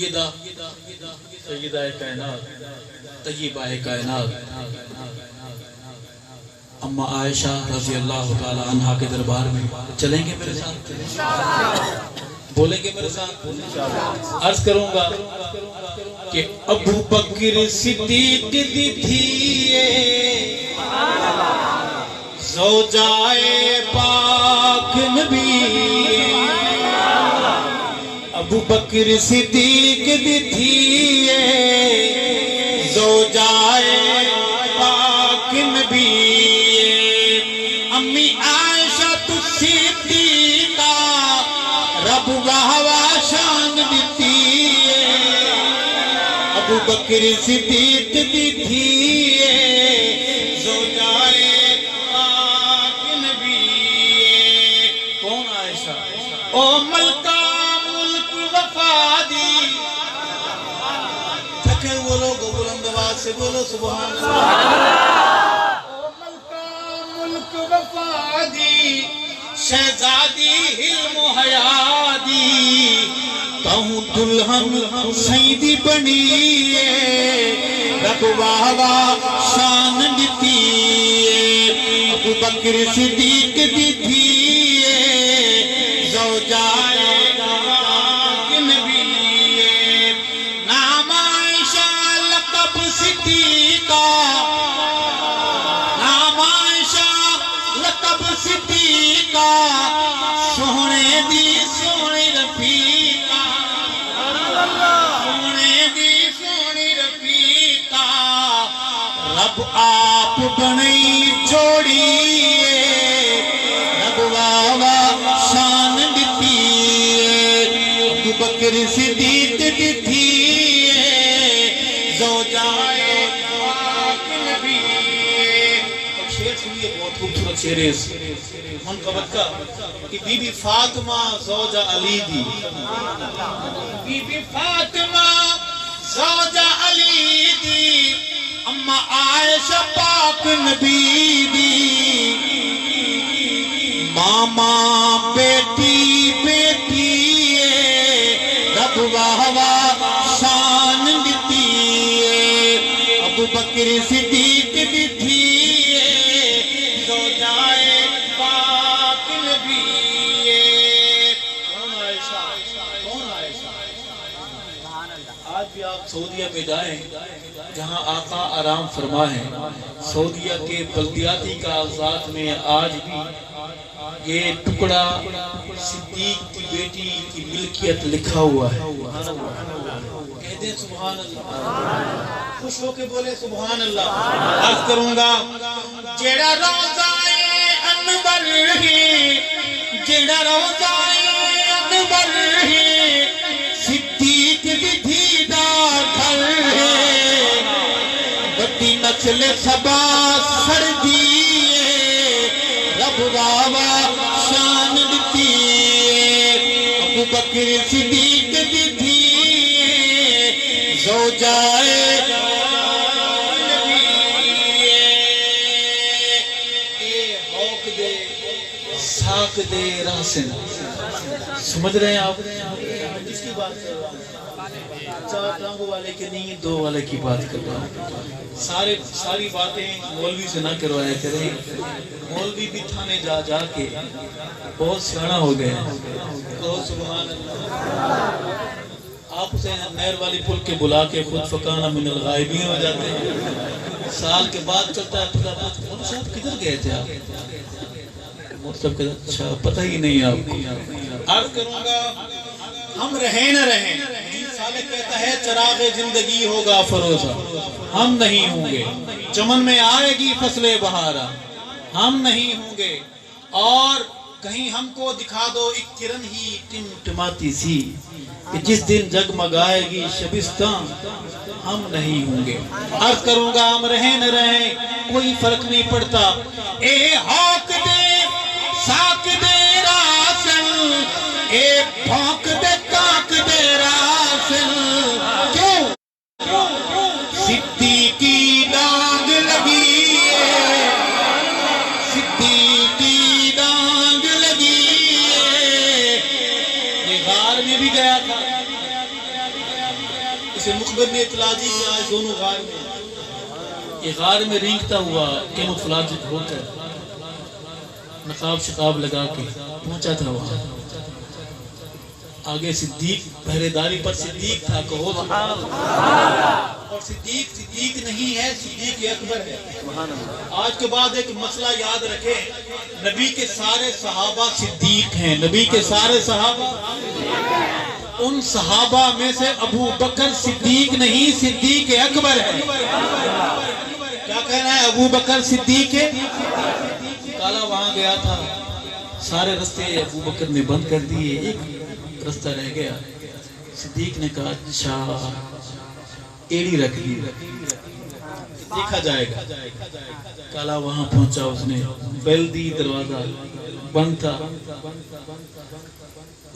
سیدہ کائنات طیبہ کائنات اما عائشہ رضی اللہ تعالی عنہا کے دربار میں چلیں گے میرے ساتھ؟ بولیں گے میرے ساتھ؟ عرض کروں گا کہ ابو بکر صدیق دی تھیے زوجائے پاک نبی، ابو بکر صدیق دی تھیے زوجائے پاک نبی، امی عائشہ صدیقہ رب واہ شان دیتی ہے، ابو بکر صدیق دی تھیے زوجائے پاک نبی۔ کون عائشہ؟ او ملکہ ملک وفادی، تھکے وہ لوگ بلند آواز سے بولو سبحان اللہ۔ او ملکہ ملک وفادی، شہزادی حلم و حیادی، کہوں دلہن سیدی بنی ہے، رب واہ شان دیتی ہے، ابو بکر صدیق دی تھی زوجائے پاک نبی، نام عائشہ لقب صدیقہ، نام عائشہ لقب صدیقہ، سونے دی سونی رفیقہ، سونے دی سونی رفیقہ، رب آپ بنی جوڑی رب واہ شان دیتی ہے، ابو بکر صدیق دی تھی زوجائے پاک نبی۔ شعر سنیے، بہت خوبصورت شعر ہے منقبت کا کہ بی بی فاطمہ زوجہ علی دی، بی بی فاطمہ زوجہ علی دی، اما عائشہ پاک نبی دی، ماما بیٹی بیٹی رب واہ شان دیتی ہے، ابو بکر صدیق دی تھی زوجائے پاک نبی۔ کون عائشہ؟ کون عائشہ؟ آج بھی آپ سعودیہ میں جائیں جہاں آقا آرام فرما ہے، سعودیہ کے بلدیاتی کاغذات میں آج بھی یہ ٹکڑا صدیق کی بیٹی کی ملکیت لکھا ہوا ہے۔ کہہ دیں سبحان اللہ، خوش ہو کے بولے سبحان اللہ۔ عرض کروں گا جیڑا روزائے انور ہی، جیڑا روزائے انور ہی، صدیق دی دھیدا گھر ہے، بڑی نسل سبا سردی رب واہ شان دیتی ہے، ابو بکر صدیق دی تھی زوجائے نبی، اے ہوک دے ساک دے راسن، سمجھ رہے ہیں آپ جس کی بات کر رہا ہوں؟ چار رنگ والے کے نہیں، دو والے کی بات کر رہا ہوں۔ ساری باتیں مولوی سے نہ کروایا کریں، مولوی بھی تھانے جا جا کے بہت سیانا ہو گئے ہیں۔ سبحان اللہ۔ آپ اسے نہر والی پل کے بلا کے خود فکانا من الغائبین ہو جاتے ہیں، سال کے بعد چلتا ہے پتہ مولوی صاحب کدھر گئے تھے آپ؟ مولوی صاحب کدھر؟ اچھا پتہ ہی نہیں آپ کو۔ عرض کروں گا ہم رہیں نہ رہیں، سالک کہتا ہے چراغ زندگی ہوگا فروزہ، ہم نہیں ہوں گے، چمن میں آئے گی فصل بہارا، ہم نہیں ہوں گے، اور کہیں ہم کو دکھا دو ایک کرن ہی ٹمٹماتی سی کہ جس دن جگمگائے گی شبستان، ہم نہیں ہوں گے۔ عرض کروں گا ہم رہیں نہ رہیں کوئی فرق نہیں پڑتا، اے ہوک دے ساک دے راسن، اے بھونک دے کاک دے راسن، کیوں صدیقی ڈانگ لگی ہے، صدیقی ڈانگ لگی ہے۔ یہ غار میں بھی گیا تھا، پیغمبر نے اطلاع دی کہ آج دونوں غار میں، یہ غار میں رینگتا ہوا کیموفلاج ہو کر نقاب شقاب لگا کے پہنچا تھا وہاں. آگے صدیق پہرےداری پر صدیق تھا، کہو اور صدیق نہیں ہے، صدیق اکبر ہے. آج کے بعد ایک مسئلہ یاد رکھیں، نبی کے سارے صحابہ صدیق ہیں، نبی کے سارے صحابہ، ان صحابہ میں سے ابو بکر صدیق نہیں، صدیق اکبر ہے. کیا کہنا ہے؟ ابو بکر صدیق ہے. کالا وہاں گیا تھا، سارے رستے ابو بکر نے بند کر دیے، ایک رستہ رہ گیا. صدیق نے کہا اچھا ایڑی رکھ دی، دیکھا جائے گا. کالا وہاں پہنچا، اس نے بیل دی، دروازہ بند تھا.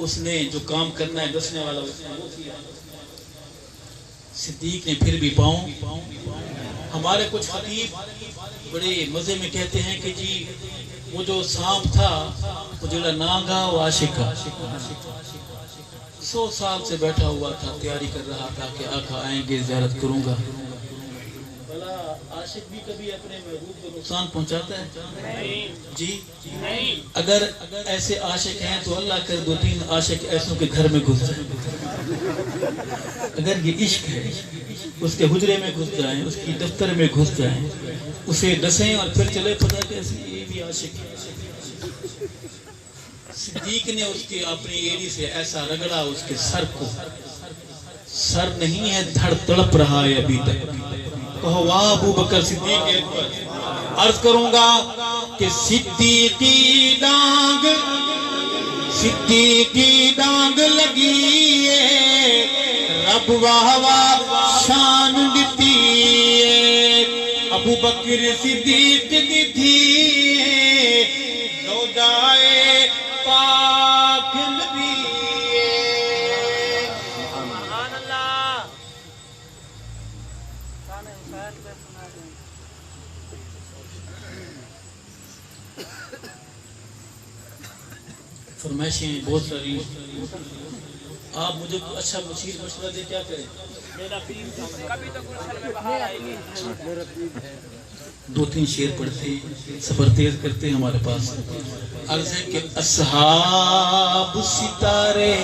اس نے جو کام کرنا ہے دسنے والا اس نے وہ کیا. صدیق نے پھر بھی پاؤں. ہمارے کچھ خطیب بڑے مزے میں کہتے ہیں کہ جی وہ جو سانپ تھا وہ جو ناگا وہ عاشق تھا، 100 سال سے بیٹھا ہوا تھا، تیاری کر رہا تھا کہ آقا آئیں گے زیارت کروں گا. بھلا عاشق بھی کبھی اپنے محبوب کو نقصان پہنچاتا ہے؟ جی اگر ایسے عاشق ہیں تو اللہ کر 2-3 عاشق ایسوں کے گھر میں گھس جائیں. اگر یہ عشق ہے اس کے حجرے میں گھس جائیں، اس کی دفتر میں گھس جائیں، اسے ڈسیں اور پھر چلے پتہ کیسے یہ بھی عاشق ہے. صدیق نے اس کی اپنی ایڑی سے ایسا رگڑا اس کے سر کو، سر نہیں ہے دھڑ تڑپ رہا ہے ابھی تک. کہو واہ ابو بکر صدیق اکبر. عرض کروں گا کہ صدیقی ڈانگ لگی ہے، رب واہ واہ شان دیتی ہے. ابو بکر صدیق دیتی ہے، زوجائے پاک نبی ہے. سبحان اللہ. فرمائشیں بہت ساری. آپ مجھے اچھا مشورہ دے، کیا کریں؟ 2-3 شعر پڑھتے ہیں، سفر تیز کرتے ہیں ہمارے پاس. عرض ہے کہ اصحاب ستارے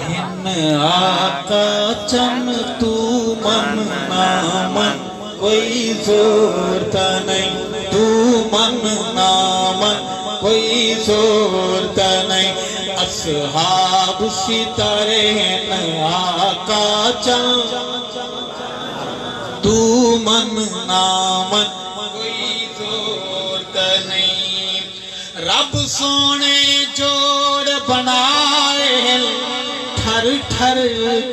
ہن آقا چم تو من نامن، کوئی زورتا نہیں، تو من نامن کوئی زورتا نہیں. اصحاب ستارے ہن آقا چم تو من نامن کوئی زورتا نہیں. رب سونے جوڑ بنائے، ٹھر ٹھر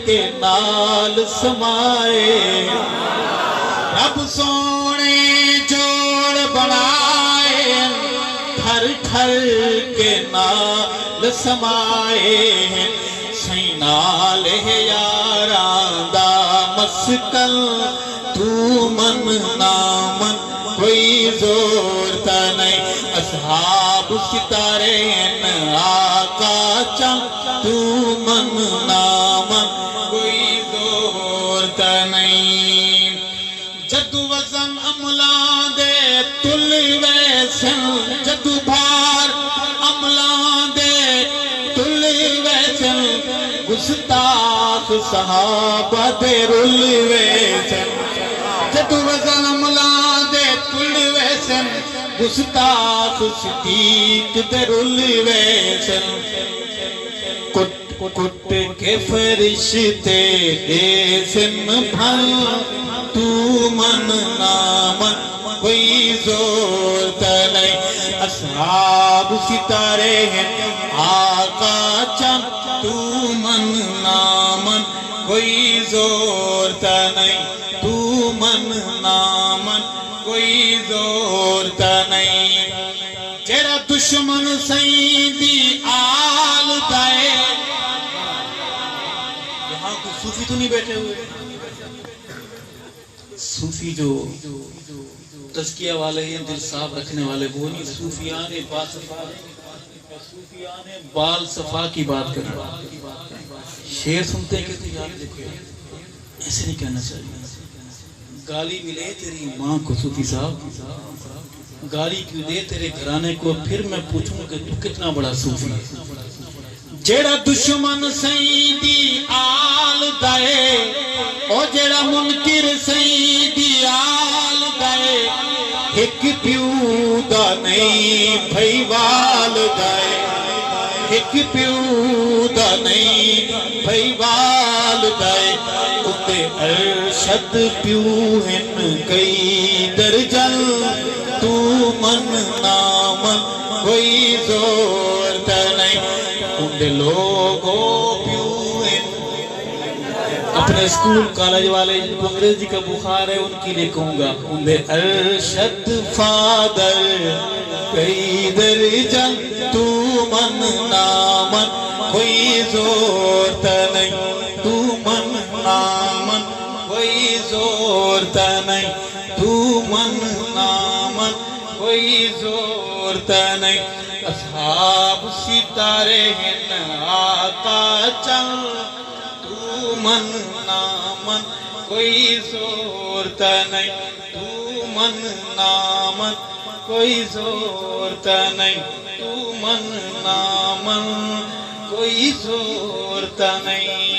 کے نال سمائے. رب سونے جوڑ بنائے، ٹھر ٹھر کے نال سمائے. سینال ہے یاران دا مسکن، تو من نامن کوئی زورتا نہیں. اصحاب ستارے ہیں آقا چم، تو من نامن کوئی زورتا نہیں. جدو وزن عملان دے تل ویسن، جدو بھار عملان دے تل ویسن، گستاخ صحابہ دے رل ویسن. جدو وزن عملان دے تل ویسن، گستاخ صدیق دے رل ویسن. کٹ کے فرشتے دے سن بھر، تو من نامن کوئی زورتا نہیں. اصحاب ستارے ہیں آقا چم، تو من نامن کوئی زورتا نہیں، تو من نامن کوئی زورتا نہیں. جیڑا دشمن سیدی آل دائے. یہاں کوئی صوفی تو نہیں بیٹھے ہوئے؟ صوفی جو تزکیہ والے ہیں، دل صاف رکھنے والے، وہ نہیں. صوفیان باصفا صوفیان بال صفا کی بات کر رہا شعر سنتے ہیں کہ یار دیکھو ایسے نہیں کہنا چاہیے. گالی ملے تیری ماں کو صوفی صاحب, گالی کیوں دے تیرے گھرانے کو, پھر میں پوچھوں کہ تو کتنا بڑا صوفی ہے. جیڑا دشمن سیدی آل دائے او جیڑا منکر سیدی آل دائے, ایک پیو دا نہیں بھائی وال دائے, ایک پیو دا نہیں بھائی وال دائے. اتے ارشد پیو ہن کئی درجل, تو من نامن کوئی زور تا نہیں. اندے لوگوں پیو ہن اپنے اسکول کالج والے جن کو انگریزی کا بخار ہے ان کے لیے کہوں گا, اندے ارشد فادر کئی درجل, تو من نامن کوئی زور تا نہیں, تو من نامن کوئی زور تا نہیں, تو من نامن کوئی زور تا نہیں. اصحاب ستارے ہن آقا چل, تو من نامن کوئی زور تا نہیں, تو من نامن کوئی زور تا نہیں, تو من نامن کوئی زور تا نہیں.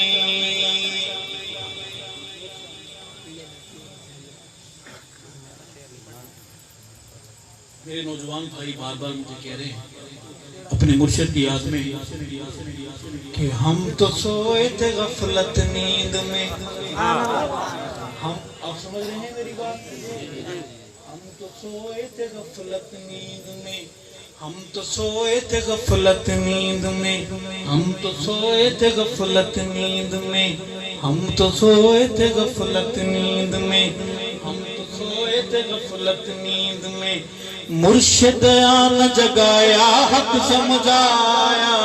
میرے نوجوان بھائی بار بار مجھے کہہ رہے ہیں اپنے مرشد کی یاد میں کہ ہم تو سوئے تھے غفلت نیند میں. ہم آپ سمجھ رہے ہیں میری بات؟ ہم تو سوئے تھے غفلت نیند میں, ہم تو سوئے تھے غفلت نیند میں, ہم تو سوئے تھے غفلت نیند میں, ہم تو سوئے تھے غفلت نیند میں, ہم تو سوئے تھے غفلت نیند میں. مرشد آن جگایا حق سمجھایا,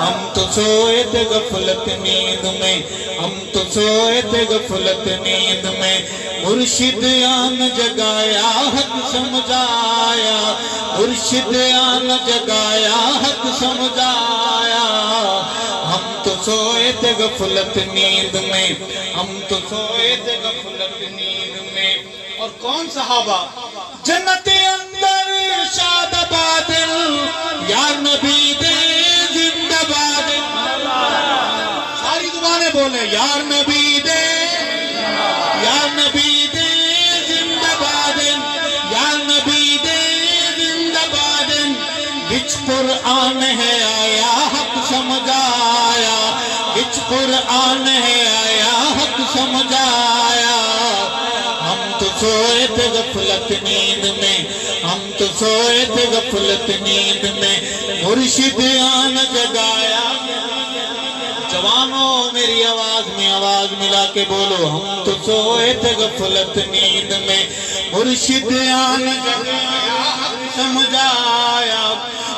ہم تو سوئے تھے غفلت نیند میں, ہم تو سوئے تھے غفلت نیند میں. مرشد آن جگایا حق سمجھایا, مرشد آن جگایا حق سمجھایا. ہم تو سوئے تھے غفلت نیند میں, ہم تو سوئے تھے غفلت نیند میں. اور کون صحابہ جنت اندر شاد بادل, یا نبی دے زندہ بادل, ساری زبانیں بولے یا نبی دے, یا نبی دے زندہ بادل, یا نبی دے زندہ بادل. بچ قرآن ہے آیا حق سمجھایا, بچ قرآن ہے آیا حق سمجھایا. ہم تو سوئے تھے غفلت نیند میں, ہم تو سوئے تھے غفلت نیند میں. مرشد آن جگایا. جوانوں میری آواز میں آواز ملا کے بولو, ہم تو سوئے تھے غفلت نیند میں. مرشد آن جگایا حق سمجھایا,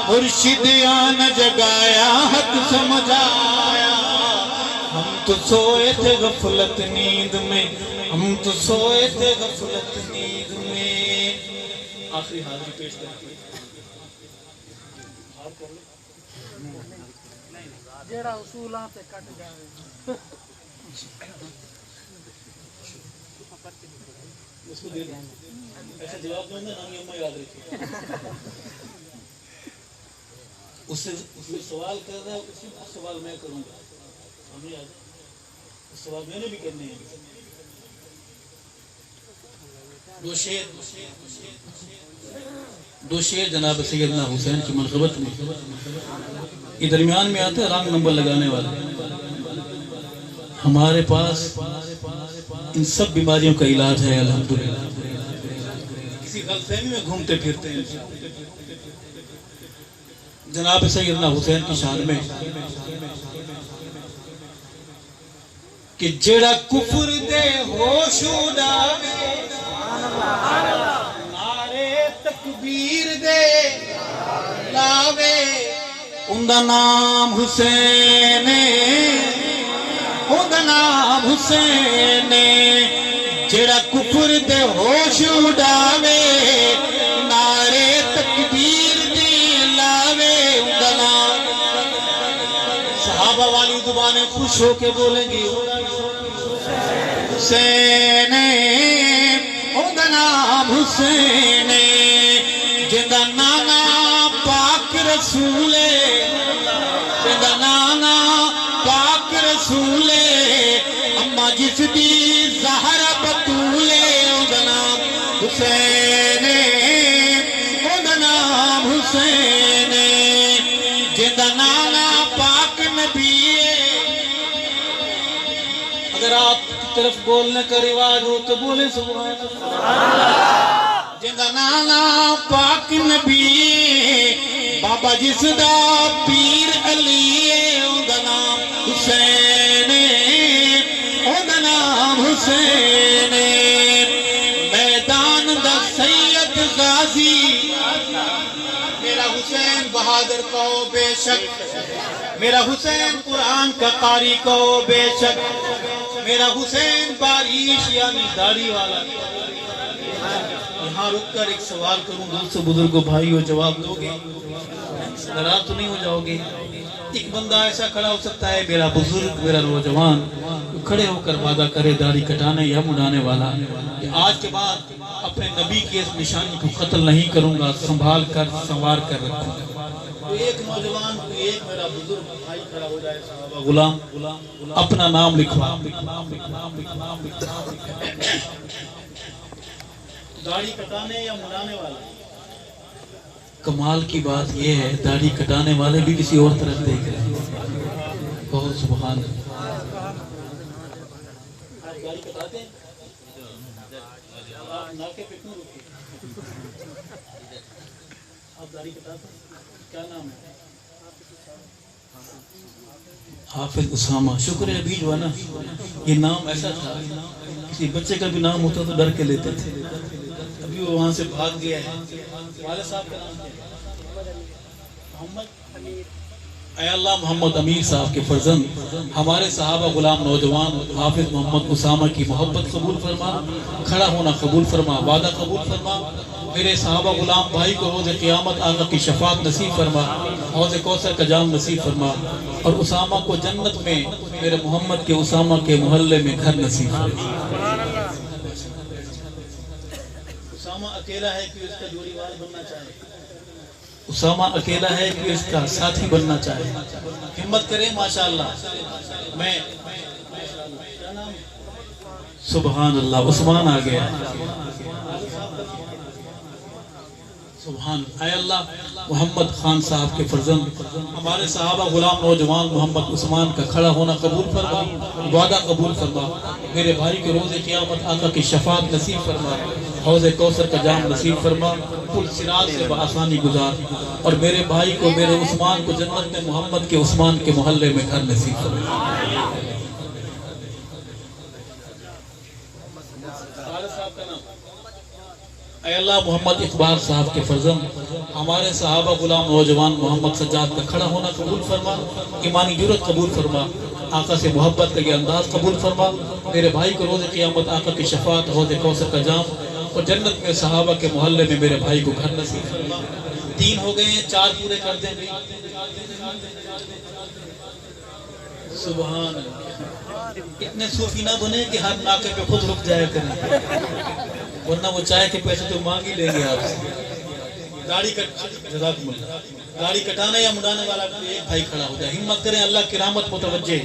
مرشد آن جگایا حق سمجھایا. ہم تو سوئے تھے غفلت نیند میں, ہم تو سوئے تھے غفلت نیند میں. آخری حاضری پیش کرتے ہیں. جیڑا اصولاں تے کٹ جاوے اس کو دے دیں, ایسا جواب دوں گا نامی امہ یاد رکھیں. اس سے سوال کر رہا ہے, اسی سوال میں کروں گا. ہمیں یاد ہے سوال میں نے بھی کرنے ہیں. دو شیر جناب سیدنا حسین کی منقبت میں یہ درمیان میں آتا ہے رانگ نمبر لگانے والے. ہمارے پاس ان سب بیماریوں کا علاج ہے الحمدللہ. کسی غلط فہمی میں گھومتے پھرتے ہیں. جناب سیدنا حسین کی شان میں کہ جڑا کفر دے ہوش اڑاوے, نعرے تکبیر دے لاوے, اندہ نام حسین, اندہ نام حسین. جڑا کفر دے ہوش اڑاوے, نعرے تکبیر دے لاوے, خوش ہو کے بولیں گے حسین اوندا نام حسین جندا نانا پاک رسول جندا نانا پاک رسول اما جس دی زہرا بطول اوندا نام حسین اوندا نام حسین جندا نانا پاک نبی اگر آپ کی طرف بولنے کا رواج ہو تو بولے سبحان اللہ جندا نانا پاک نبی بابا جس دا پیر علی اوندا نام حسین اوندا نام حسین میدان دا سید غازی میرا حسین بہادر کہو بے شک میرا حسین قرآن کا قاری کہو بے شک میرا حسین باریش یعنی داڑھی والا یہاں رک کر ایک سوال کروں دوستو بزرگوں بھائیو جواب دو گے ناراض تو نہیں ہو جاؤ گے ایک بندہ ایسا کھڑا ہو سکتا ہے میرا بزرگ میرا نوجوان کھڑے ہو کر وعدہ کرے داڑھی کٹانے یا مڈانے والا کہ آج کے بعد اپنے نبی کی اس نشانی کو قتل نہیں کروں گا سنبھال کر سنوار کر رکھوں گا تو ایک نوجوان ایک میرا بزرگ بھائی کھڑا ہو جائے صحابہ غلام اپنا نام لکھوا داڑھی کٹانے یا مڈانے والا کمال کی بات یہ ہے داڑھی کٹانے والے بھی کسی اور طرف دیکھ رہے ہیں بہت سبحان اللہ آپ داڑھی کٹاتے ہیں آپ ناکے پہ کیوں رکھتے آپ داڑھی کٹاتے ہیں کیا نام ہے حافظ اسامہ شکر ہے ابھی جو ہے نا یہ نام ایسا تھا کسی بچے کا بھی نام ہوتا تو ڈر کے لیتے تھے ابھی وہ وہاں سے بھاگ گیا ہے والد صاحب کا نام کیا محمد اے اللہ محمد امیر صاحب کے فرزند ہمارے صحابہ غلام نوجوان حافظ محمد اسامہ کی محبت قبول فرما کھڑا ہونا قبول فرما وعدہ قبول فرما میرے صحابہ غلام بھائی کو روز قیامت آقا کی شفاعت نصیب فرما حوض کوثر کا جام نصیب فرما اور اسامہ کو جنت میں میرے محمد کے اسامہ کے محلے میں گھر نصیب فرما اسامہ اکیلا ہے کہ اس کا جوڑی وال بننا چاہے اسامہ اکیلا ہے کہ اس کا ساتھی بننا چاہے ہمت کریں ماشاءاللہ میں سبحان اللہ عثمان آ گیا سبحان اے اللہ محمد خان صاحب کے فرزند ہمارے صحابہ غلام نوجوان محمد عثمان کا کھڑا ہونا قبول فرما وعدہ قبول فرما میرے بھائی کے روز قیامت آقا کی شفاعت نصیب فرما حوض کوثر کا جام نصیب فرما پل صراط سے بآسانی گزار اور میرے بھائی کو میرے عثمان کو جنت میں محمد کے عثمان کے محلے میں گھر نصیب فرما اے اللہ محمد اقبال صاحب کے فرزند ہمارے صحابہ غلام نوجوان محمد سجاد کا کھڑا ہونا قبول فرما ایمانی جرت قبول فرما آقا سے محبت کا یہ انداز قبول فرما میرے بھائی کو روز قیامت آقا کی شفاعت حوض کوثر کا جام اور جنت میں صحابہ کے محلے میں میرے بھائی کو گھر نصیب فرما 3 ہو گئے ہیں 4 پورے کر دیں سبحان اللہ اتنے صوفی نہ بنے کہ ہر ناکے پہ خود رک جائے کریں ورنہ وہ چائے کے پیسے تو مانگ ہی لیں گے آپ سے داڑھی کٹانے یا مڈانے والا ایک بھائی کھڑا ہو جائے ہمت کریں اللہ کی رحمت متوجہ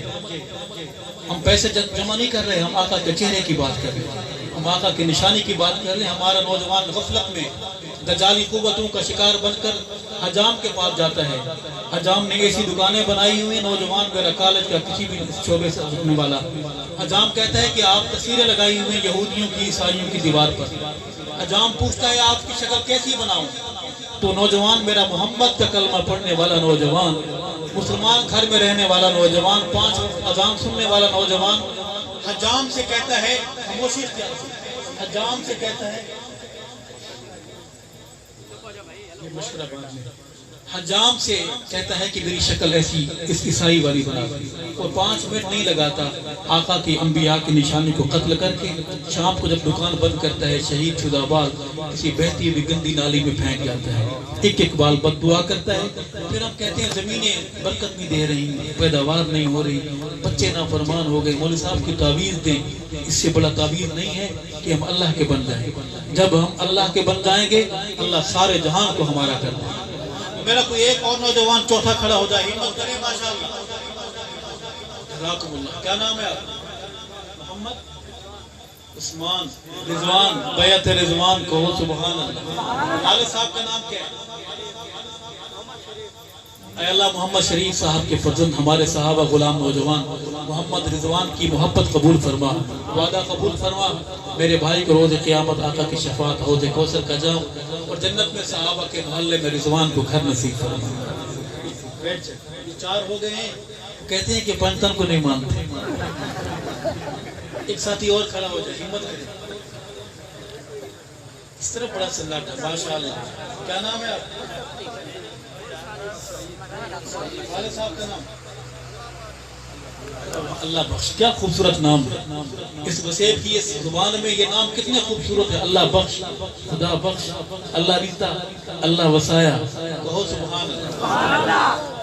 ہم پیسے جمع نہیں کر رہے ہم آقا کے چہرے کی بات کر رہے ہیں ہم آقا کی نشانی کی بات کر رہے ہیں ہمارا نوجوان غفلت میں دجالی قوتوں کا شکار بن کر حجام کے پاس جاتا ہے حجام نے ایسی دکانیں بنائی ہوئی نوجوان میرا کالج کا کسی بھی شعبے سے رکھنے والا حجام کہتا ہے کہ آپ تصویریں لگائی ہوئی یہودیوں کی عیسائیوں کی دیوار پر حجام پوچھتا ہے آپ کی شکل کیسی بناؤں تو نوجوان میرا محمد کا کلمہ پڑھنے والا نوجوان مسلمان گھر میں رہنے والا نوجوان 5 اذان سننے والا نوجوان حجام سے کہتا ہے خاموشی اختیار حجام سے کہتا ہے یہ مشورہ بعد میں حجام سے کہتا ہے کہ میری شکل ایسی اس عیسائی والی بنا دی، اور 5 منٹ نہیں لگاتا آقا کی انبیاء کی نشانی کو قتل کر کے شام کو جب دکان بند کرتا ہے شہید شدہ بال کسی بہتی ہوئی گندی نالی میں پھینک جاتا ہے، ایک ایک بال بد دعا کرتا ہے۔ پھر ہم کہتے ہیں زمینیں برکت نہیں دے رہی، پیداوار نہیں ہو رہی، بچے نافرمان ہو گئے، مولوی صاحب کی تعویذ دیں، اس سے بڑا تعویذ نہیں ہے کہ ہم اللہ کے بن جائیں۔ جب ہم اللہ کے بن جائیں گے اللہ سارے جہان کو ہمارا کر دے۔ میرا کوئی ایک اور نوجوان چوتھا کھڑا ہو جائے، ہمت کرے ماشاءاللہ۔ جزاکم اللہ۔ کیا نام ہے آپ؟ محمد عثمان رضوان، بیعت رضوان کہو سبحان اللہ۔ والد صاحب کا نام کیا ہے؟ اے اللہ محمد شریف صاحب کے فرزند ہمارے صحابہ غلام نوجوان محمد رضوان کی محبت قبول فرما، وعدہ قبول فرما، میرے بھائی کو روز قیامت آقا کی شفاعت حوض کوثر کا جام اور جنت میں صحابہ کے محلے میں رضوان کو گھر نصیب فرما۔ 4 ہو گئے ہیں، کہتے ہیں کہ پنجتن کو نہیں مانتے۔ ایک ساتھی اور کھڑا ہو جائے، ہمت کرے، اس طرح بڑا سلاٹا ماشاءاللہ۔ کیا نام ہے آپ؟ والد صاحب کا نام؟ اللہ بخش، کیا خوبصورت نام ہے اس وسیب کی اس زبان میں، یہ نام کتنے خوبصورت ہے۔ اللہ بخش، خدا بخش، اللہ ریتا، اللہ وسایا، کہو سبحان اللہ۔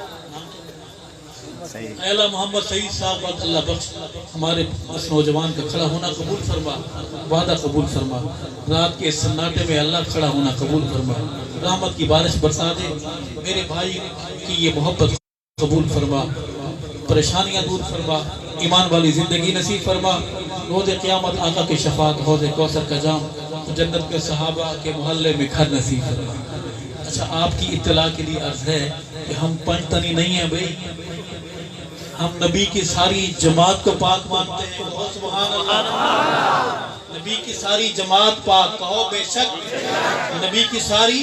اے اللہ محمد سعید صاحب اللہ بخش، ہمارے اس نوجوان کا کھڑا ہونا قبول فرما، وعدہ قبول فرما، رات کے سناٹے میں اللہ کھڑا ہونا قبول فرما، رحمت کی بارش برسا دے، میرے بھائی کی یہ محبت قبول فرما، پریشانیاں دور فرما، ایمان والی زندگی نصیب فرما، روز قیامت آقا کی شفاعت حوض کوثر کا جام، جنت کے صحابہ کے محلے میں گھر نصیب فرما۔ اچھا، آپ کی اطلاع کے لیے عرض ہے کہ ہم پنجتنی نہیں ہیں بھائی، ہم نبی کی ساری جماعت کو پاک مانتے ہیں، کہو سبحان اللہ۔ نبی کی ساری جماعت پاک، کہو بے شک نبی کی ساری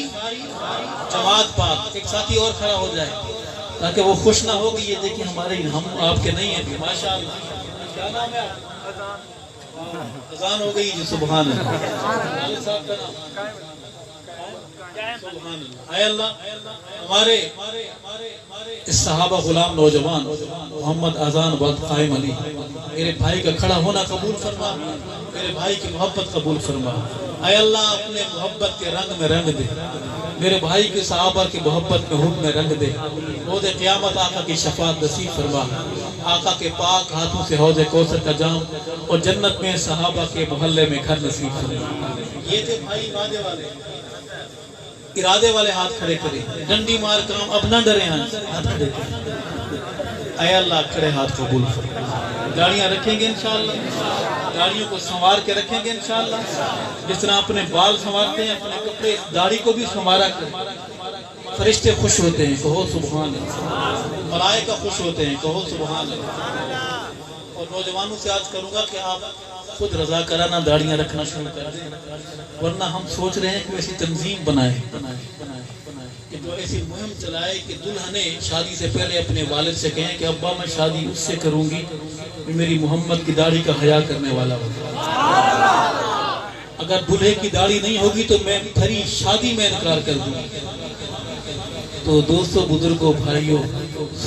جماعت پاک۔ ایک ساتھی اور کھڑا ہو جائے تاکہ وہ خوش نہ ہو کہ یہ دیکھیں ہمارے ہم آپ کے نہیں ہیں ماشاءاللہ۔ کیا نام ہے آپ؟ اذان ہو گئی جی، سبحان اللہ۔ والد صاحب کا نام؟ سبحان اللہ۔ اے اللہ ہمارے اس صحابہ غلام نوجوان محمد اذان وقت قائم علی میرے بھائی کا کھڑا ہونا قبول فرما، میرے بھائی کی محبت قبول فرما۔ اے اللہ اپنے محبت کے رنگ میں رنگ دے، میرے بھائی کے صحابہ کی محبت میں حب میں رنگ دے، روز قیامت آقا کی شفاعت نصیب فرما، آقا کے پاک ہاتھوں سے حوض کوثر کا جام اور جنت میں صحابہ کے محلے میں گھر نصیب فرما۔ یہ تھے بھائی وعدے والے، ارادے والے ہاتھ کھڑے کریں، ڈنڈی مار کام اب نہ ڈرے ہیں، ہاتھ کھڑے کریں۔ اے اللہ کھڑے ہاتھ قبول فرما۔ گاڑیاں رکھیں گے انشاءاللہ، گاڑیوں کو سنوار کے رکھیں گے انشاءاللہ، جس طرح اپنے بال سنوارتے ہیں اپنے کپڑے داڑھی کو بھی سنوارا کریں۔ فرشتے خوش ہوتے ہیں، کہو سبحان اللہ۔ ملائکہ خوش ہوتے ہیں، کہو سبحان اللہ۔ اور نوجوانوں سے آج کروں گا کہ آپ خود رضا کرانا داڑیاں رکھنا شروع کر دیں، ورنہ ہم سوچ رہے ہیں کہ ایسی تنظیم بنائیں کہ جو ایسی مہم چلائے کہ دلہنیں شادی سے پہلے اپنے والد سے کہیں کہ ابا میں شادی اس سے کروں گی کہ میری محمد کی داڑھی کا حیا کرنے والا ہوگا، اگر دلہے کی داڑھی نہیں ہوگی تو میں پھری شادی میں انکار کر دوں گی۔ تو دوستو، بزرگوں، بھائیوں،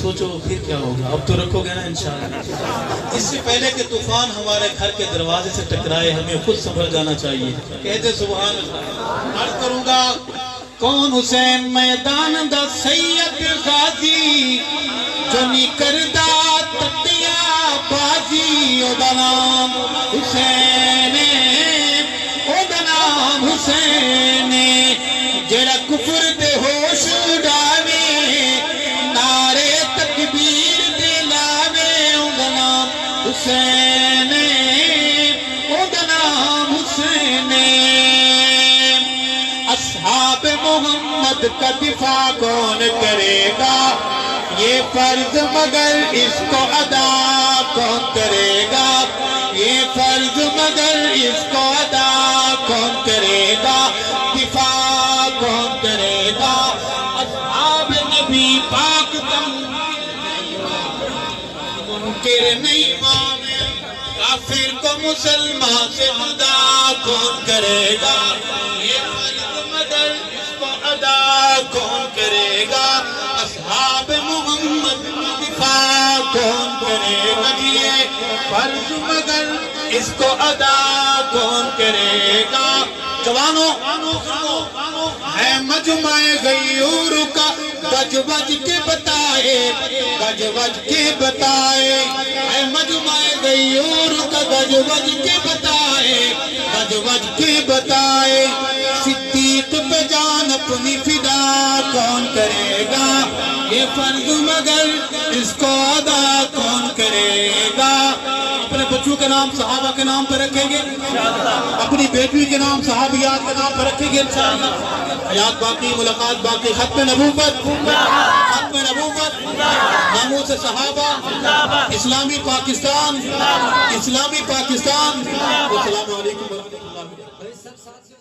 سوچو پھر کیا ہوگا، اب تو رکھو گے نا انشاءاللہ۔ اس سے پہلے کہ طوفان ہمارے گھر کے دروازے سے ٹکرائے ہمیں خود سنبھل جانا چاہیے، کہتے سبحان اللہ۔ عرض کروں گا، کون حسین میدان دا سید غازی جو نہیں کردہ تتیا بازی، او دا نام حسین، او دا نام حسین، جڑا کفر دے ہوش ڈاوے نعرے تکبیر دے لاوے، او دا نام حسین، او دا نام حسین۔ اصحاب محمد کا دفاع کون کرے گا، یہ فرض مگر اس کو ادا کون کرے گا، یہ فرض مگر اس کو ادا کون کرے گا، دفاع کون کرے گا۔ اصحاب نبی پاک کا منکر نہیں مانے، کافر کو مسلمان سے جدا کون کرے گا، یہ فرض مگر اس کو ادا کون کرے گا۔ اس کو ادا کون کرے گا؟ جوانوں ہے مجمع غیور کا گج وج کے بتائے، گج وج کے بتائے، ہے مجمع غیور کا گج وج کے بتائے، گج وج کے بتائے، صدیق پہ جان اپنی فدا کون کرے گا؟ یہ فرض مگر اس کو ادا کون کرے گا؟ اپنے بچوں کے نام صحابہ کے نام پر رکھیں گے، اپنی بیٹی کے نام صحابیات کے نام پر رکھیں گے انشاءاللہ۔ حیات باقی، ملاقات باقی، ختم نبوت، ختم نبوت، ناموس صحابہ، اسلامی پاکستان، اسلامی پاکستان۔ السلام علیکم ورحمۃ اللہ وبرکاتہ۔